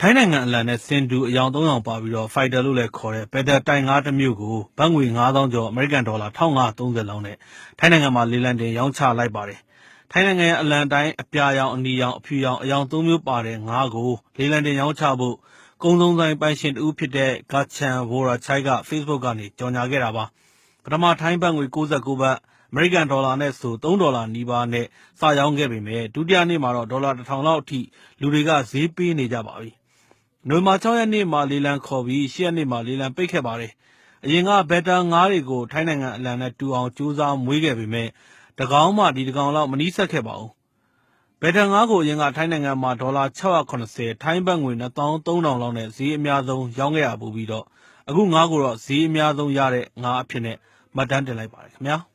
ထိုင်းနိုင်ငံအလံနဲ့စင်တူအယောင်300ပါပြီးတော့ Fighter လို့လည်းခေါ်တဲ့ဘယ်တာတိုင်ငါးတစ်မျိုးကိုဘတ်ငွေ9000ကျော်အမေရိကန်ဒေါ်လာ1530လောက်နဲ့ထိုင်းနိုင်ငံမှာလေလံတင်ရောင်းချလိုက်ပါတယ်။ထိုင်းနိုင်ငံရဲ့အလံတိုင်းအပြာရောင်အနီရောင်အဖြူရောင်အယောင်3မျိုးပါတဲ့ငါးကိုလေလံတင်ရောင်းချဖို့ကုန်စုံဆိုင်ပိုင်ရှင်တူဖြစ်တဲ့ Gachan Worachai က Facebook ကနေကြော်ညာခဲ့တာပါ။ပထမထိုင်းဘတ်ငွေ69ဘတ်အမေရိကန်ဒေါ်လာနဲ့ဆို$3နီးပါးနဲ့စရောင်းခဲ့ပေမဲ့ဒုတိယနေ့မှာတော့ဒေါ်လာ1000လောက်အထိလူတွေကဈေးပေးနေကြပါပြီ။နိုဝင်ဘာ6ရက်နေ့မှာလေလံခေါ်ပြီး10ရက်နေ့မှာလေလံပိတ်ခဲ့ပါတယ်။အရင်ကဘက်တာငါးတွေကိုထိုင်းနိုင်ငံအလံနဲ့တူအောင်ကြိုးစားမွေးခဲ့ပေမဲ့တကောင်မှဒီတကောင်လောက်မနီးစပ်ခဲ့ပါဘူး။ဘက်တာငါးကိုအရင်ကထိုင်းနိုင်ငံမှာဒေါ်လာ690ထိုင်းဘတ်ငွေ2300လောက်နဲ့ဈေးအများဆုံးရောင်းခဲ့ရပူပြီးတော့အခုငါးကိုတော့ဈေးအများဆုံးရတဲ့ငါးအဖြစ်နဲ့မှတ်တမ်းတင်လိုက်ပါတယ်ခင်ဗျာ။